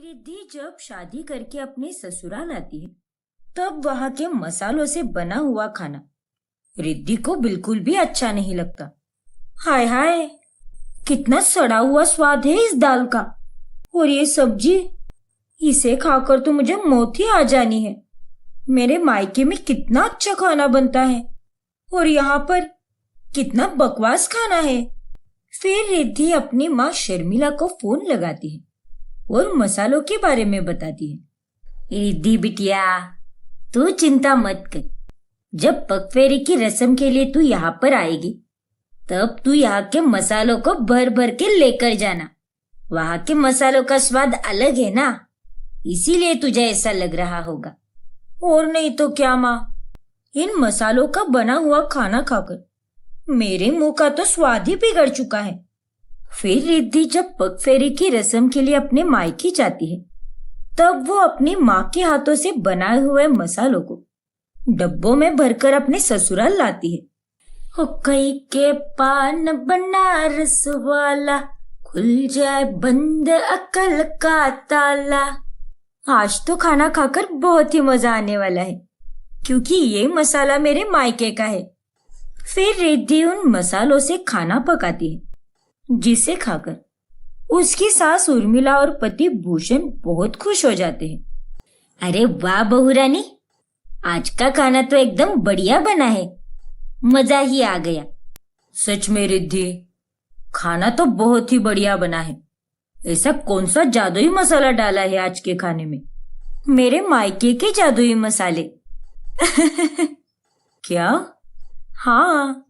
रिद्धि जब शादी करके अपने ससुराल आती है तब वहां के मसालों से बना हुआ खाना रिद्धि को बिल्कुल भी अच्छा नहीं लगता। हाय हाय, कितना सड़ा हुआ स्वाद है इस दाल का। और ये सब्जी, इसे खाकर तो मुझे मौत ही आ जानी है। मेरे मायके में कितना अच्छा खाना बनता है और यहाँ पर कितना बकवास खाना है। फिर रिद्धि अपनी माँ शर्मिला को फोन लगाती है और मसालों के बारे में बताती है। रिद्धि बिटिया, तू चिंता मत कर। जब पगफेरी की रस्म के लिए तू यहाँ पर आएगी तब तू यहाँ के मसालों को भर भर के लेकर जाना। वहाँ के मसालों का स्वाद अलग है ना, इसीलिए तुझे ऐसा लग रहा होगा। और नहीं तो क्या माँ, इन मसालों का बना हुआ खाना खाकर मेरे मुंह का तो स्वाद ही बिगड़ चुका है। फिर रिद्धि जब पगफेरी की रस्म के लिए अपने मायके जाती है तब वो अपनी माँ के हाथों से बनाए हुए मसालों को डब्बों में भरकर अपने ससुराल लाती है। हो कई के पान बनारस वाला, खुल जाए बंद अकल का ताला। आज तो खाना खाकर बहुत ही मजा आने वाला है क्योंकि ये मसाला मेरे मायके का है। फिर रिद्धि उन मसालों से खाना पकाती है जिसे खाकर उसकी सास उर्मिला और पति भूषण बहुत खुश हो जाते हैं। अरे वाह बहू रानी, आज का खाना तो एकदम बढ़िया बना है, मजा ही आ गया। सच में रिद्धि, खाना तो बहुत ही बढ़िया बना है। ऐसा कौन सा जादुई मसाला डाला है आज के खाने में? मेरे मायके के जादुई मसाले। क्या? हाँ,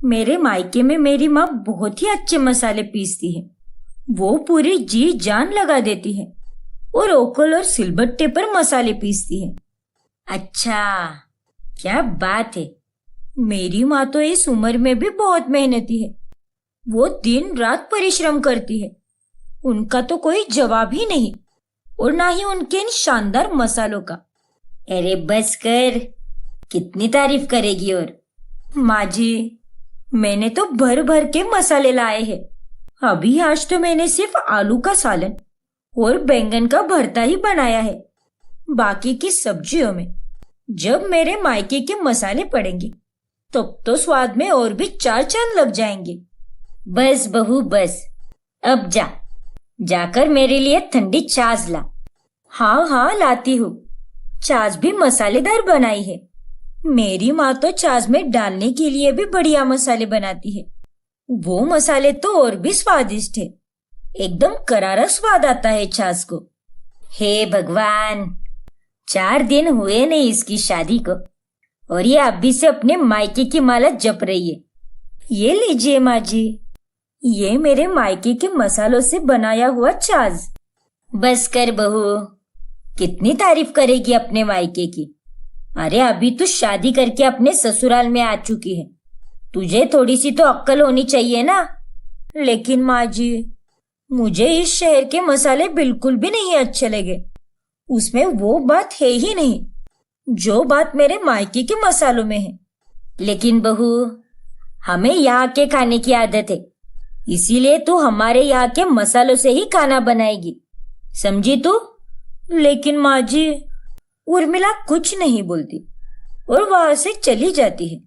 मेरे मायके में मेरी माँ बहुत ही अच्छे मसाले पीसती है। वो पूरी जी जान लगा देती है और ओखल और सिलबट्टे पर मसाले पीसती है। अच्छा, क्या बात है। मेरी माँ तो इस उम्र में भी बहुत मेहनती है। वो दिन रात परिश्रम करती है। उनका तो कोई जवाब ही नहीं, और ना ही उनके इन शानदार मसालों का। अरे बस कर, कितनी तारीफ करेगी। और माँ जी, मैंने तो भर भर के मसाले लाए हैं। अभी आज तो मैंने सिर्फ आलू का सालन और बैंगन का भरता ही बनाया है। बाकी की सब्जियों में जब मेरे मायके के मसाले पड़ेंगे तब तो स्वाद में और भी चार चांद लग जाएंगे। बस बहू बस, अब जाकर मेरे लिए ठंडी छाछ ला। हाँ हाँ, लाती हूँ। छाछ भी मसालेदार बनाई है। मेरी माँ तो छाछ में डालने के लिए भी बढ़िया मसाले बनाती है। वो मसाले तो और भी स्वादिष्ट है। एकदम करारा स्वाद आता है छाछ को। हे भगवान, 4 दिन हुए नहीं इसकी शादी को और ये अभी से अपने मायके की माला जप रही है। ये लीजिए माँ जी, ये मेरे मायके के मसालों से बनाया हुआ छाछ। बस कर बहू, कितनी तारीफ करेगी अपने मायके की। अरे अभी तू शादी करके अपने ससुराल में आ चुकी है, तुझे थोड़ी सी तो अक्ल होनी चाहिए ना। लेकिन माँ जी, मुझे इस शहर के मसाले बिल्कुल भी नहीं अच्छे लगे। उसमें वो बात है ही नहीं जो बात मेरे मायके के मसालों में है। लेकिन बहू, हमें यहाँ के खाने की आदत है, इसीलिए तू हमारे यहाँ के मसालों से ही खाना बनाएगी, समझी तू? लेकिन माँ जी, उर्मिला कुछ नहीं बोलती और वहां से चली जाती है।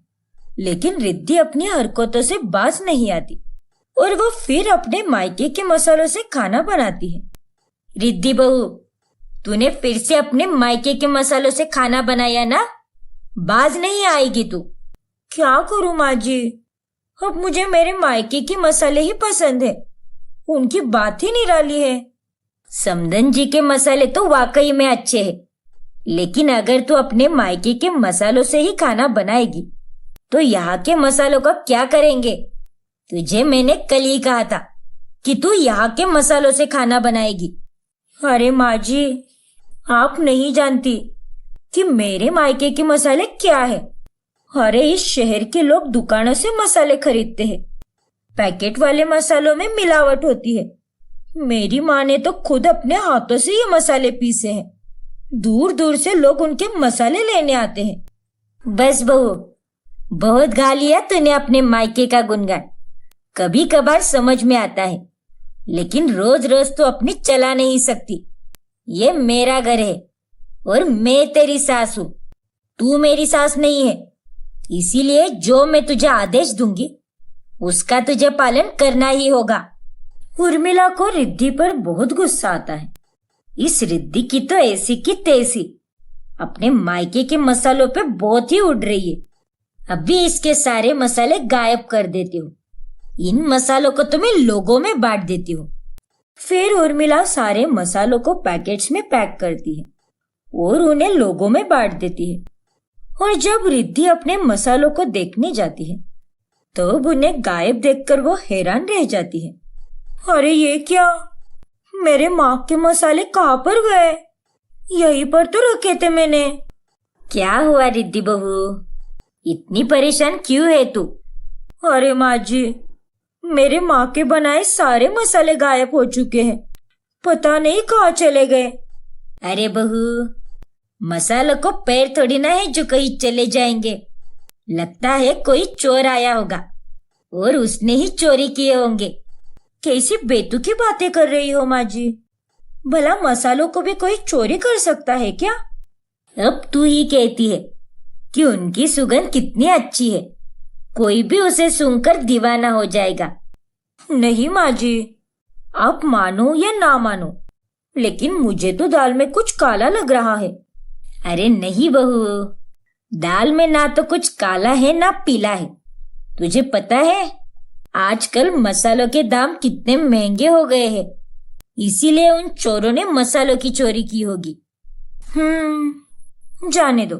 लेकिन रिद्धि अपनी हरकतों से बाज नहीं आती और वो फिर अपने मायके के मसालों से खाना बनाती है। रिद्धि बहू, तूने फिर से अपने मायके के मसालों से खाना बनाया ना, बाज नहीं आएगी तू। क्या करूं माँ जी, अब मुझे मेरे मायके के मसाले ही पसंद है। उनकी बात ही निराली है। समदन जी के मसाले तो वाकई में अच्छे हैं, लेकिन अगर तू अपने मायके के मसालों से ही खाना बनाएगी तो यहाँ के मसालों का क्या करेंगे? तुझे मैंने कल ही कहा था कि तू यहाँ के मसालों से खाना बनाएगी। अरे माँ जी, आप नहीं जानती कि मेरे मायके के मसाले क्या है। अरे इस शहर के लोग दुकानों से मसाले खरीदते हैं। पैकेट वाले मसालों में मिलावट होती है। मेरी माँ ने तो खुद अपने हाथों से ये मसाले पीसे हैं। दूर दूर से लोग उनके मसाले लेने आते हैं। बस बहू, बहुत गा लिया तूने अपने मायके का गुणगान। कभी कभार समझ में आता है, लेकिन रोज रोज तो अपनी चला नहीं सकती। ये मेरा घर है और मैं तेरी सास हूँ, तू मेरी सास नहीं है। इसीलिए जो मैं तुझे आदेश दूंगी उसका तुझे पालन करना ही होगा। उर्मिला को रिद्धि पर बहुत गुस्सा आता है। इस रिद्धि की तो ऐसी की तैसी अपने मायके के मसालों पे बहुत ही उड़ रही है। अभी इसके सारे मसाले गायब कर देती हूँ। इन मसालों को तो मैं लोगों में बांट देती हूँ। फिर उर्मिला सारे मसालों को पैकेट्स में पैक करती है और उन्हें लोगों में बांट देती है। और जब रिद्धि अपने मसालों को देखने जाती है तब उन्हें गायब देखकर वो हैरान रह जाती है। अरे ये क्या, मेरे माँ के मसाले कहाँ पर गए? यहीं पर तो रखे थे मैंने। क्या हुआ रिद्धि बहू, इतनी परेशान क्यों है तू? अरे माँ जी, मेरे माँ के बनाए सारे मसाले गायब हो चुके हैं, पता नहीं कहाँ चले गए। अरे बहू, मसालों को पैर थोड़ी ना है जो कहीं चले जाएंगे। लगता है कोई चोर आया होगा और उसने ही चोरी किए होंगे। कैसी बेतुकी बातें कर रही हो माँ जी, भला मसालों को भी कोई चोरी कर सकता है क्या? अब तू ही कहती है कि उनकी सुगंध कितनी अच्छी है, कोई भी उसे सूंघकर दीवाना हो जाएगा। नहीं माँ जी, आप मानो या ना मानो, लेकिन मुझे तो दाल में कुछ काला लग रहा है। अरे नहीं बहू, दाल में ना तो कुछ काला है ना पीला है। तुझे पता है आजकल मसालों के दाम कितने महंगे हो गए हैं, इसीलिए उन चोरों ने मसालों की चोरी की होगी। जाने दो,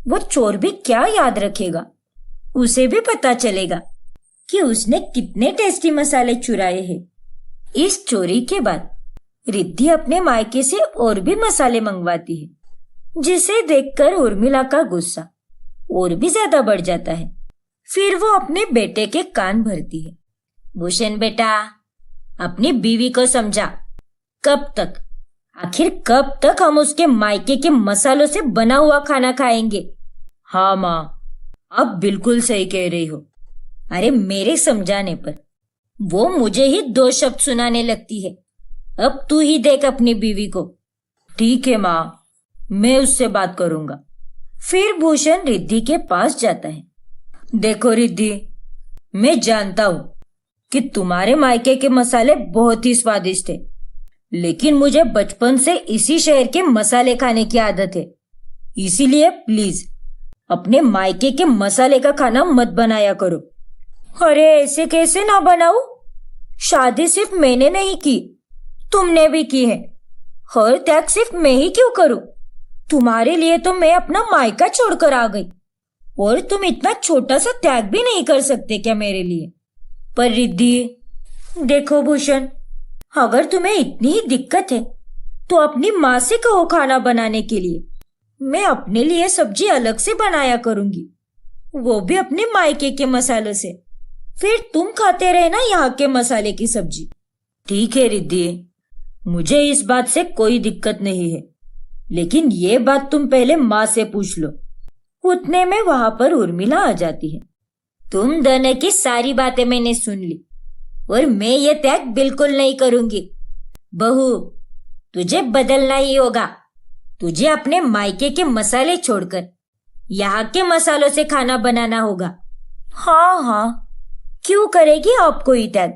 वो चोर भी क्या याद रखेगा। उसे भी पता चलेगा कि उसने कितने टेस्टी मसाले चुराए हैं। इस चोरी के बाद रिद्धि अपने मायके से और भी मसाले मंगवाती है, जिसे देखकर उर्मिला का गुस्सा और भी ज्यादा बढ़ जाता है। फिर वो अपने बेटे के कान भरती है। भूषण बेटा, अपनी बीवी को समझा। कब तक, आखिर कब तक हम उसके मायके के मसालों से बना हुआ खाना खाएंगे? हाँ माँ, आप बिल्कुल सही कह रही हो। अरे मेरे समझाने पर वो मुझे ही दो शब्द सुनाने लगती है। अब तू ही देख अपनी बीवी को। ठीक है माँ, मैं उससे बात करूंगा। फिर भूषण रिद्धि के पास जाता है। देखो रिद्धि, मैं जानता हूं कि तुम्हारे मायके के मसाले बहुत ही स्वादिष्ट है, लेकिन मुझे बचपन से इसी शहर के मसाले खाने की आदत है। इसीलिए प्लीज अपने मायके के मसाले का खाना मत बनाया करो। अरे ऐसे कैसे ना बनाऊं? शादी सिर्फ मैंने नहीं की, तुमने भी की है। हर त्याग सिर्फ मैं ही क्यों करूं? तुम्हारे लिए तो मैं अपना मायका छोड़कर आ गई, और तुम इतना छोटा सा त्याग भी नहीं कर सकते क्या मेरे लिए? पर रिद्धि, देखो भूषण, अगर तुम्हें इतनी ही दिक्कत है तो अपनी माँ से कहो खाना बनाने के लिए। मैं अपने लिए सब्जी अलग से बनाया करूंगी, वो भी अपने मायके के मसालों से। फिर तुम खाते रहना यहाँ के मसाले की सब्जी। ठीक है रिद्धि, मुझे इस बात से कोई दिक्कत नहीं है, लेकिन ये बात तुम पहले माँ से पूछ लो। उतने में वहां पर उर्मिला आ जाती है। तुम दोनों की सारी बातें मैंने सुन ली और मैं ये त्याग बिल्कुल नहीं करूंगी। बहू, तुझे बदलना ही होगा। तुझे अपने मायके के मसाले छोड़कर यहाँ के मसालों से खाना बनाना होगा। हाँ हाँ, क्यों करेगी आपको ही त्याग?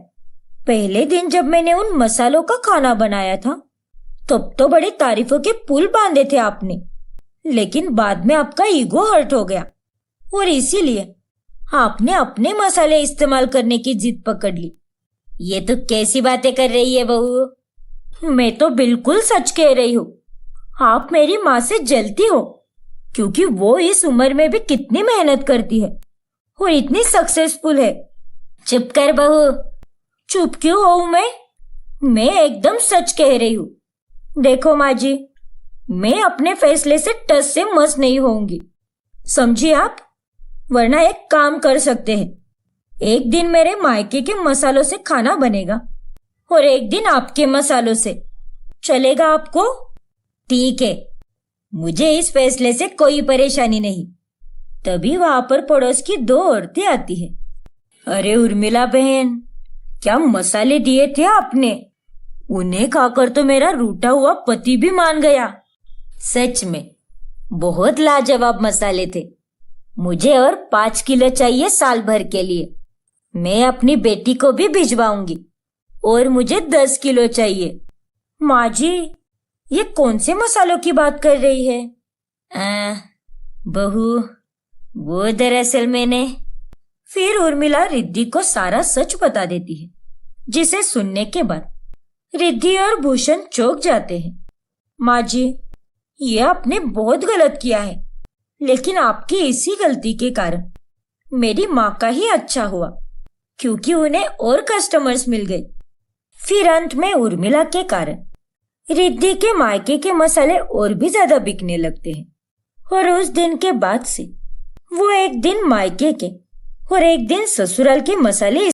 पहले दिन जब मैंने उन मसालों का खाना बनाया था तब तो बड़े तारीफों के पुल बांधे थे आपने, लेकिन बाद में आपका ईगो हर्ट हो गया और इसीलिए आपने अपने मसाले इस्तेमाल करने की जिद पकड़ ली। ये तो कैसी बातें कर रही है बहू? मैं तो बिल्कुल सच कह रही हूँ। आप मेरी माँ से जलती हो क्योंकि वो इस उम्र में भी कितनी मेहनत करती है और इतनी सक्सेसफुल है। चुप कर बहू। चुप क्यों हूँ मैं एकदम सच कह रही हूँ। देखो माँ जी, मैं अपने फैसले से टस से मस नहीं होंगी, समझिए आप? वरना एक काम कर सकते हैं, एक दिन मेरे मायके के मसालों से खाना बनेगा और एक दिन आपके मसालों से। चलेगा आपको? ठीक है, मुझे इस फैसले से कोई परेशानी नहीं। तभी वहां पर पड़ोस की दो औरतें आती हैं। अरे उर्मिला बहन, क्या मसाले दिए थे आपने? उन्हें खाकर तो मेरा रूठा हुआ पति भी मान गया। सच में बहुत लाजवाब मसाले थे। मुझे और 5 किलो चाहिए साल भर के लिए। मैं अपनी बेटी को भी भिजवाऊंगी। और मुझे 10 किलो चाहिए। माँ जी, ये कौन से मसालों की बात कर रही है? बहू, वो दरअसल मैंने। फिर उर्मिला रिद्धि को सारा सच बता देती है, जिसे सुनने के बाद रिद्धि और भूषण चौंक जाते हैं। माँ जी, ये आपने बहुत गलत किया है, लेकिन आपकी इसी गलती के कारण मेरी माँ का ही अच्छा हुआ, क्योंकि उन्हें और कस्टमर्स मिल गए। फिर अंत में उर्मिला के कारण रिद्धि के मायके के मसाले और भी ज्यादा बिकने लगते हैं। और उस दिन के बाद से वो एक दिन मायके के और एक दिन ससुराल के मसाले